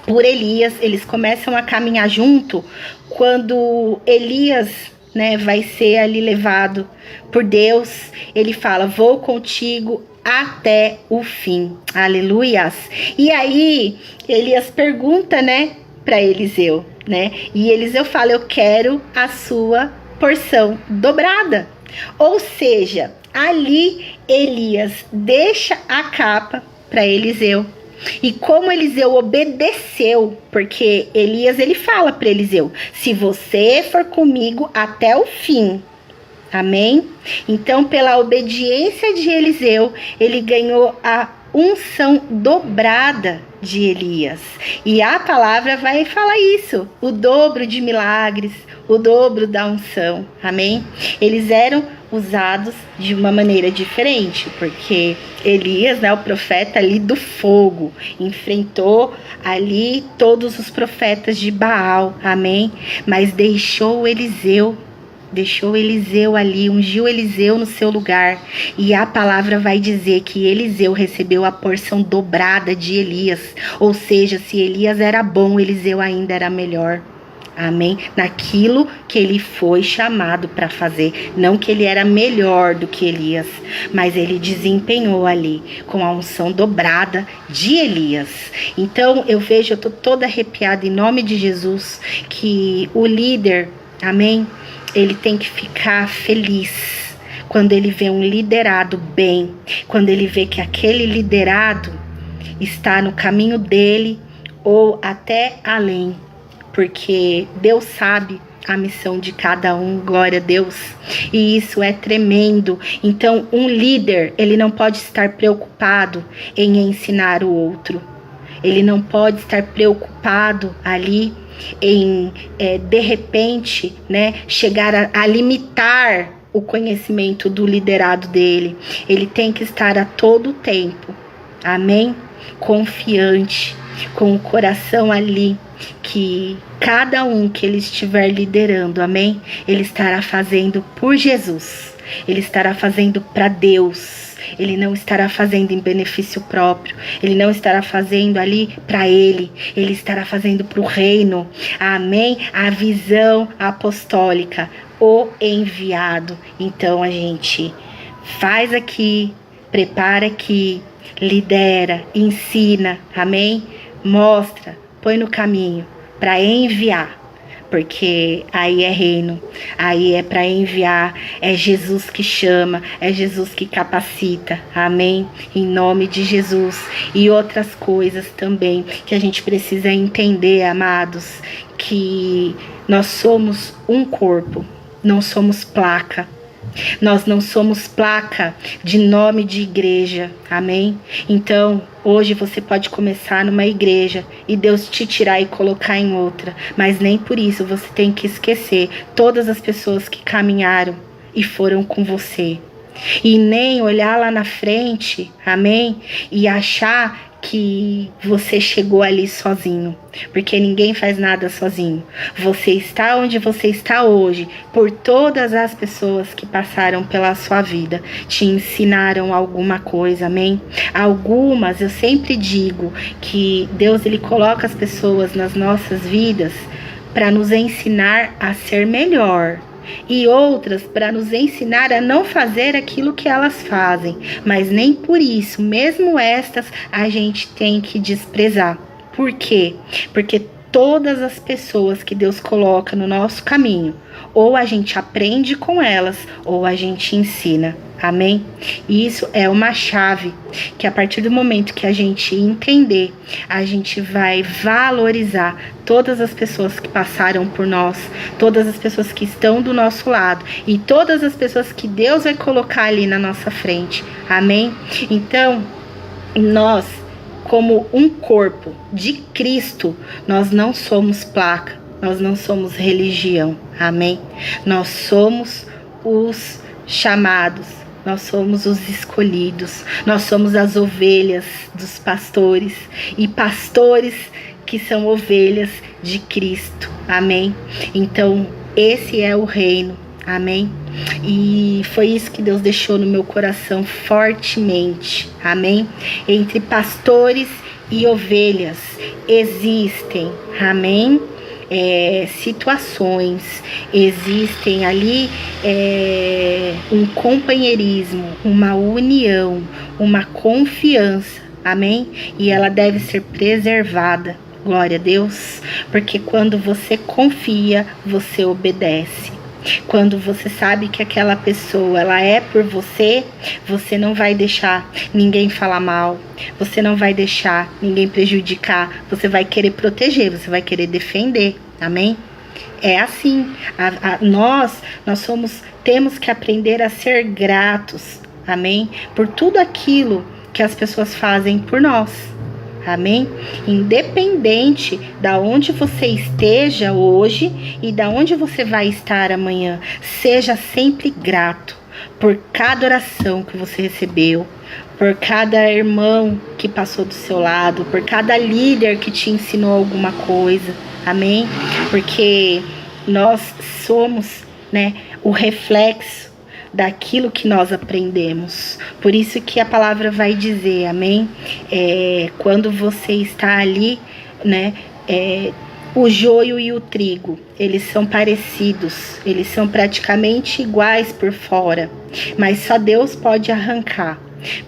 por Elias, eles começam a caminhar junto. Quando Elias, né, vai ser ali levado por Deus, ele fala, vou contigo até o fim, aleluias. E aí Elias pergunta, né, para Eliseu, né, e Eliseu fala, eu quero a sua porção dobrada. Ou seja, ali Elias deixa a capa para Eliseu. E como Eliseu obedeceu, porque Elias, ele fala para Eliseu, se você for comigo até o fim, amém? Então, pela obediência de Eliseu, ele ganhou a unção dobrada de Elias. E a palavra vai falar isso, o dobro de milagres, o dobro da unção, amém? Eles eram usados de uma maneira diferente, porque Elias, né, o profeta ali do fogo, enfrentou ali todos os profetas de Baal, amém? Mas deixou Eliseu ali, ungiu Eliseu no seu lugar, e a palavra vai dizer que Eliseu recebeu a porção dobrada de Elias, ou seja, se Elias era bom, Eliseu ainda era melhor. Amém? Naquilo que ele foi chamado para fazer. Não que ele era melhor do que Elias, mas ele desempenhou ali com a unção dobrada de Elias. Então eu vejo, eu tô toda arrepiada em nome de Jesus, que o líder, amém? Ele tem que ficar feliz quando ele vê um liderado bem, quando ele vê que aquele liderado está no caminho dele ou até além. Porque Deus sabe a missão de cada um, glória a Deus, e isso é tremendo. Então, um líder, ele não pode estar preocupado em ensinar o outro, ele não pode estar preocupado ali em, de repente, né, chegar a limitar o conhecimento do liderado dele. Ele tem que estar a todo tempo, amém? Confiante, com o coração ali, que cada um que ele estiver liderando, amém? Ele estará fazendo por Jesus, ele estará fazendo para Deus, ele não estará fazendo em benefício próprio, ele não estará fazendo ali para ele estará fazendo para o reino, amém? A visão apostólica, o enviado. Então a gente faz aqui, prepara aqui, lidera, ensina, amém? Mostra, põe no caminho para enviar, porque aí é reino, aí é para enviar, é Jesus que chama, é Jesus que capacita, amém? Em nome de Jesus. E outras coisas também que a gente precisa entender, amados, que nós somos um corpo, não somos placa. Nós não somos placa de nome de igreja, amém? Então, hoje você pode começar numa igreja e Deus te tirar e colocar em outra, mas nem por isso você tem que esquecer todas as pessoas que caminharam e foram com você. E nem olhar lá na frente, amém? E achar que você chegou ali sozinho, porque ninguém faz nada sozinho. Você está onde você está hoje por todas as pessoas que passaram pela sua vida, te ensinaram alguma coisa, amém? Algumas, eu sempre digo que Deus, ele coloca as pessoas nas nossas vidas para nos ensinar a ser melhor, e outras para nos ensinar a não fazer aquilo que elas fazem, mas nem por isso, mesmo estas, a gente tem que desprezar. Por quê? Porque todas as pessoas que Deus coloca no nosso caminho, ou a gente aprende com elas, ou a gente ensina, amém? E isso é uma chave, que a partir do momento que a gente entender, a gente vai valorizar todas as pessoas que passaram por nós, todas as pessoas que estão do nosso lado, e todas as pessoas que Deus vai colocar ali na nossa frente, amém? Então, nós, como um corpo de Cristo, nós não somos placa, nós não somos religião, amém? Nós somos os chamados, nós somos os escolhidos, nós somos as ovelhas dos pastores, e pastores que são ovelhas de Cristo, amém? Então, esse é o reino, amém? E foi isso que Deus deixou no meu coração fortemente, amém? Entre pastores e ovelhas existem, amém? Situações, existem ali um companheirismo, uma união, uma confiança, amém? E ela deve ser preservada, glória a Deus, porque quando você confia, você obedece. Quando você sabe que aquela pessoa, ela é por você, você não vai deixar ninguém falar mal, você não vai deixar ninguém prejudicar, você vai querer proteger, você vai querer defender, amém? É assim, nós temos que aprender a ser gratos, amém? Por tudo aquilo que as pessoas fazem por nós. Amém? Independente da onde você esteja hoje e da onde você vai estar amanhã, seja sempre grato por cada oração que você recebeu, por cada irmão que passou do seu lado, por cada líder que te ensinou alguma coisa. Amém? Porque nós somos, né, o reflexo daquilo que nós aprendemos. Por isso que a palavra vai dizer, amém? Quando você está ali, né, O joio e o trigo, eles são parecidos, eles são praticamente iguais por fora, mas só Deus pode arrancar.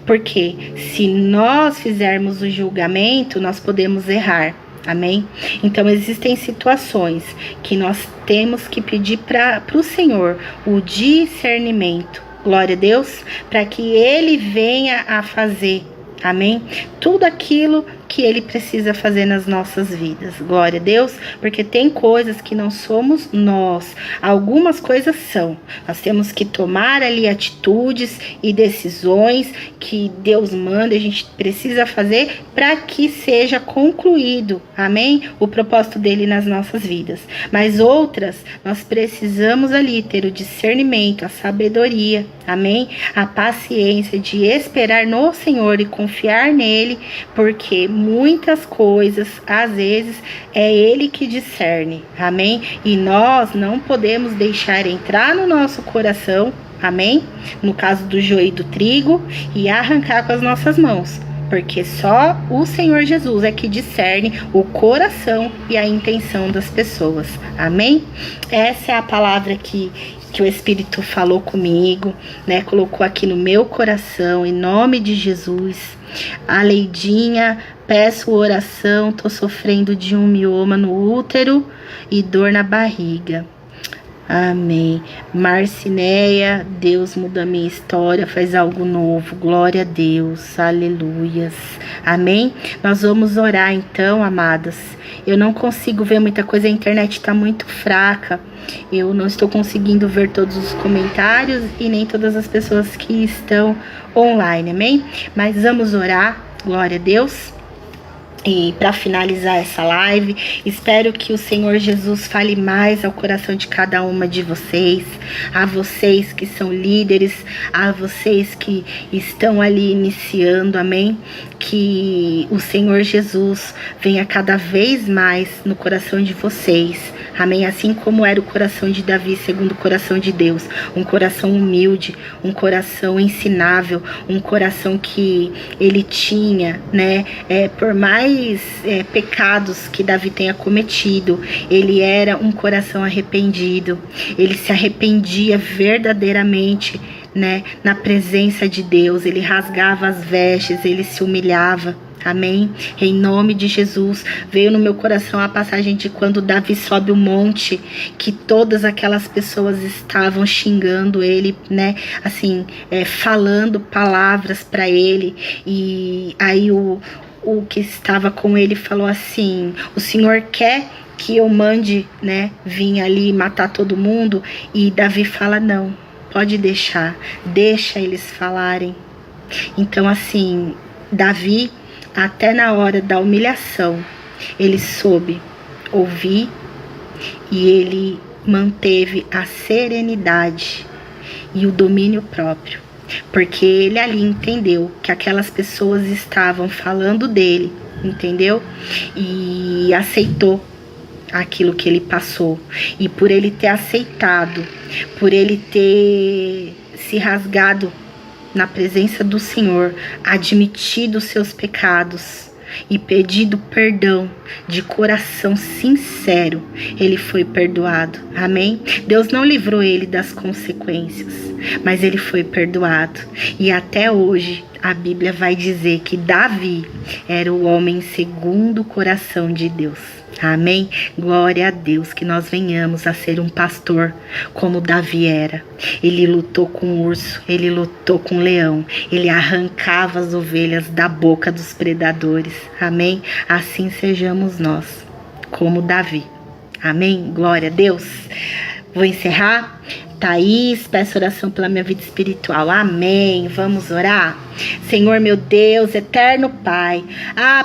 Porque se nós fizermos o julgamento, nós podemos errar. Amém? Então existem situações que nós temos que pedir para o Senhor o discernimento. Glória a Deus, para que Ele venha a fazer. Amém? Tudo aquilo que Ele precisa fazer nas nossas vidas. Glória a Deus, porque tem coisas que não somos nós. Algumas coisas são. Nós temos que tomar ali atitudes e decisões que Deus manda, a gente precisa fazer para que seja concluído. Amém? O propósito dele nas nossas vidas. Mas outras, nós precisamos ali ter o discernimento, a sabedoria. Amém? A paciência de esperar no Senhor e confiar nele, porque muitas coisas, às vezes, é Ele que discerne, amém? E nós não podemos deixar entrar no nosso coração, amém? No caso do joio e do trigo, e arrancar com as nossas mãos, porque só o Senhor Jesus é que discerne o coração e a intenção das pessoas, amém? Essa é a palavra que o Espírito falou comigo, né? Colocou aqui no meu coração, em nome de Jesus. A Leidinha, peço oração, tô sofrendo de um mioma no útero e dor na barriga. Amém. Marcineia, Deus muda a minha história, faz algo novo. Glória a Deus, aleluias. Amém? Nós vamos orar então, amadas. Eu não consigo ver muita coisa, a internet está muito fraca. Eu não estou conseguindo ver todos os comentários e nem todas as pessoas que estão online, amém? Mas vamos orar, glória a Deus. E para finalizar essa live, espero que o Senhor Jesus fale mais ao coração de cada uma de vocês, a vocês que são líderes, a vocês que estão ali iniciando, amém? Que o Senhor Jesus venha cada vez mais no coração de vocês, amém? Assim como era o coração de Davi, segundo o coração de Deus, um coração humilde, um coração ensinável, um coração que ele tinha, né? Por mais pecados que Davi tenha cometido, ele era um coração arrependido, ele se arrependia verdadeiramente, né, na presença de Deus, ele rasgava as vestes, ele se humilhava. Amém? Em nome de Jesus, veio no meu coração a passagem de quando Davi sobe o monte, que todas aquelas pessoas estavam xingando ele, né? Assim, falando palavras para ele, e aí o que estava com ele falou assim: o Senhor quer que eu mande, né, vir ali matar todo mundo? E Davi fala: não, pode deixar, deixa eles falarem. Então assim, Davi, até na hora da humilhação, ele soube ouvir e ele manteve a serenidade e o domínio próprio, porque ele ali entendeu que aquelas pessoas estavam falando dele, entendeu? E aceitou aquilo que ele passou. E por ele ter aceitado, por ele ter se rasgado na presença do Senhor, admitido os seus pecados e pedido perdão de coração sincero, ele foi perdoado. Amém? Deus não livrou ele das consequências, mas ele foi perdoado. E até hoje a Bíblia vai dizer que Davi era o homem segundo o coração de Deus. Amém? Glória a Deus, que nós venhamos a ser um pastor como Davi era. Ele lutou com o urso, ele lutou com o leão, ele arrancava as ovelhas da boca dos predadores. Amém? Assim sejamos nós, como Davi. Amém? Glória a Deus. Vou encerrar. Thaís, peço oração pela minha vida espiritual. Amém. Vamos orar? Senhor, meu Deus, eterno Pai.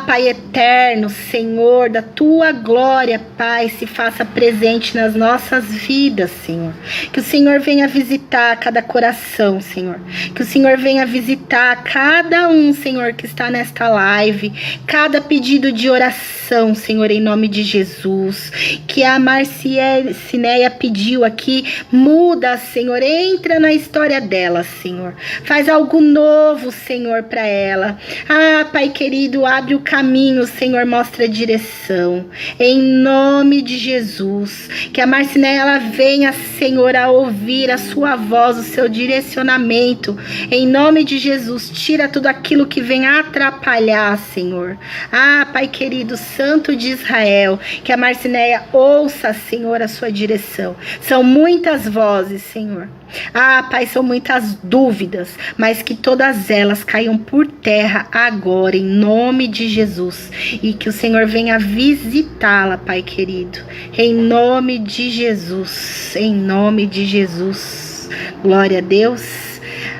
Pai eterno, Senhor, da Tua glória, Pai, se faça presente nas nossas vidas, Senhor. Que o Senhor venha visitar cada coração, Senhor. Que o Senhor venha visitar cada um, Senhor, que está nesta live. Cada pedido de oração, Senhor, em nome de Jesus. Que a Marcineia pediu aqui, muda, Senhor, entra na história dela, Senhor. Faz algo novo, Senhor, para ela. Ah, Pai querido, abre o caminho, Senhor, mostra a direção. Em nome de Jesus, que a Marcinéia, ela venha, Senhor, a ouvir a sua voz, o seu direcionamento. Em nome de Jesus, tira tudo aquilo que vem atrapalhar, Senhor. Ah, Pai querido, Santo de Israel, que a Marcinéia ouça, Senhor, a sua direção. São muitas vozes, Senhor. Ah, Pai, são muitas dúvidas, mas que todas elas caiam por terra agora, em nome de Jesus. E que o Senhor venha visitá-la, Pai querido. Em nome de Jesus, em nome de Jesus. Glória a Deus.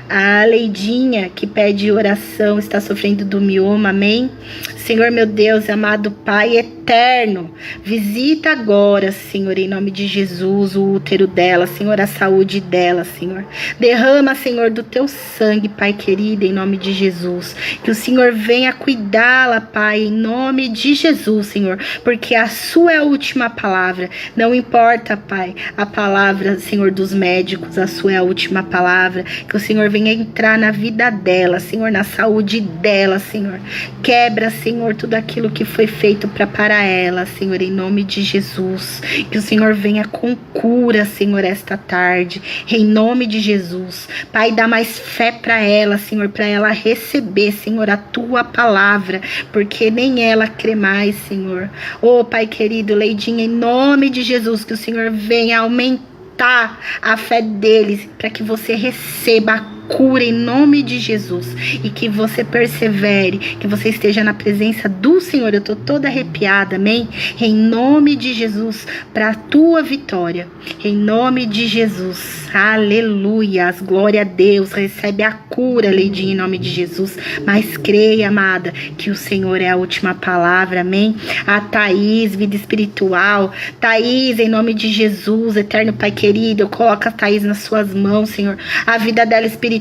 A Leidinha, que pede oração, está sofrendo do mioma, amém? Senhor, meu Deus, amado Pai eterno, visita agora, Senhor, em nome de Jesus, o útero dela, Senhor, a saúde dela, Senhor. Derrama, Senhor, do teu sangue, Pai querido, em nome de Jesus. Que o Senhor venha cuidá-la, Pai, em nome de Jesus, Senhor, porque a sua é a última palavra. Não importa, Pai, a palavra, Senhor, dos médicos, a sua é a última palavra. Que o Senhor venha entrar na vida dela, Senhor, na saúde dela, Senhor. Quebra, Senhor, tudo aquilo que foi feito para parar ela, Senhor, em nome de Jesus. Que o Senhor venha com cura, Senhor, esta tarde, em nome de Jesus. Pai, dá mais fé para ela, Senhor, para ela receber, Senhor, a tua palavra, porque nem ela crê mais, Senhor. Oh, Pai querido, Leidinha, em nome de Jesus, que o Senhor venha aumentar a fé deles, para que você receba a cura em nome de Jesus, e que você persevere, que você esteja na presença do Senhor. Eu tô toda arrepiada, amém? Em nome de Jesus, para a tua vitória, em nome de Jesus, aleluias, glória a Deus. Recebe a cura, Leidinha, em nome de Jesus, mas creia, amada, que o Senhor é a última palavra, amém? A Thaís, vida espiritual, Thaís, em nome de Jesus, eterno Pai querido, eu coloco a Thaís nas suas mãos, Senhor, a vida dela espiritual,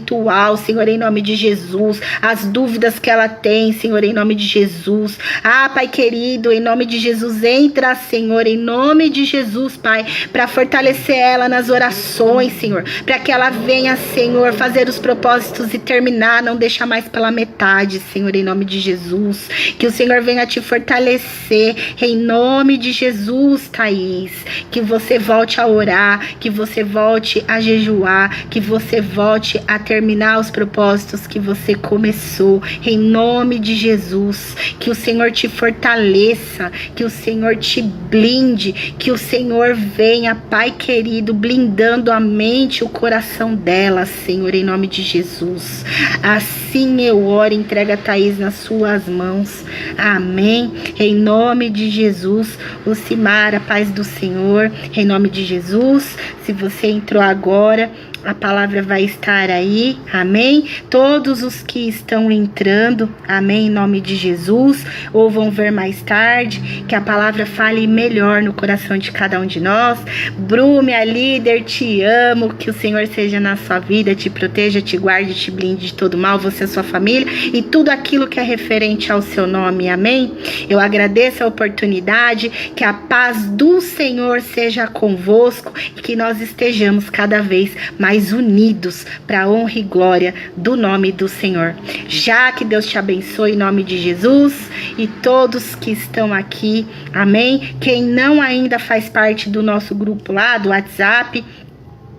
Senhor, em nome de Jesus, as dúvidas que ela tem, Senhor, em nome de Jesus. Ah, Pai querido, em nome de Jesus, entra, Senhor, em nome de Jesus, Pai, para fortalecer ela nas orações, Senhor, para que ela venha, Senhor, fazer os propósitos e terminar, não deixar mais pela metade, Senhor, em nome de Jesus. Que o Senhor venha te fortalecer, em nome de Jesus, Thaís. Que você volte a orar, que você volte a jejuar, que você volte a terminar os propósitos que você começou, em nome de Jesus. Que o Senhor te fortaleça, que o Senhor te blinde, que o Senhor venha, Pai querido, blindando a mente e o coração dela, Senhor, em nome de Jesus. Assim eu oro, entrega a Thaís nas suas mãos, amém? Em nome de Jesus. Lucimara, paz do Senhor, em nome de Jesus. Se você entrou agora, a palavra vai estar aí, amém? Todos os que estão entrando, amém, em nome de Jesus, ou vão ver mais tarde, que a palavra fale melhor no coração de cada um de nós. Bru, minha líder, te amo, que o Senhor seja na sua vida, te proteja, te guarde, te blinde de todo mal, você e sua família, e tudo aquilo que é referente ao seu nome, amém? Eu agradeço a oportunidade, que a paz do Senhor seja convosco, e que nós estejamos cada vez mais unidos para a honra e glória do nome do Senhor. Já que Deus te abençoe em nome de Jesus e todos que estão aqui, amém? Quem não ainda faz parte do nosso grupo lá do WhatsApp,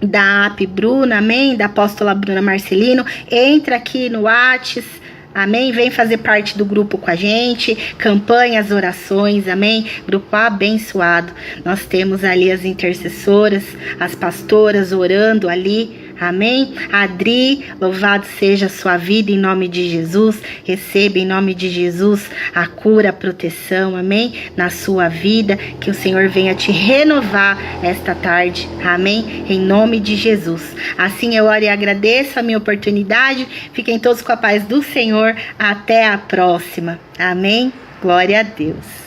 da AP Bruna, amém? Da apóstola Bruna Marcelino, entra aqui no WhatsApp, amém? Vem fazer parte do grupo com a gente, campanhas, orações, amém? Grupo abençoado. Nós temos ali as intercessoras, as pastoras orando ali, amém? Adri, louvado seja a sua vida em nome de Jesus. Receba em nome de Jesus a cura, a proteção, amém? Na sua vida, que o Senhor venha te renovar esta tarde, amém? Em nome de Jesus. Assim eu oro e agradeço a minha oportunidade. Fiquem todos com a paz do Senhor. Até a próxima, amém? Glória a Deus.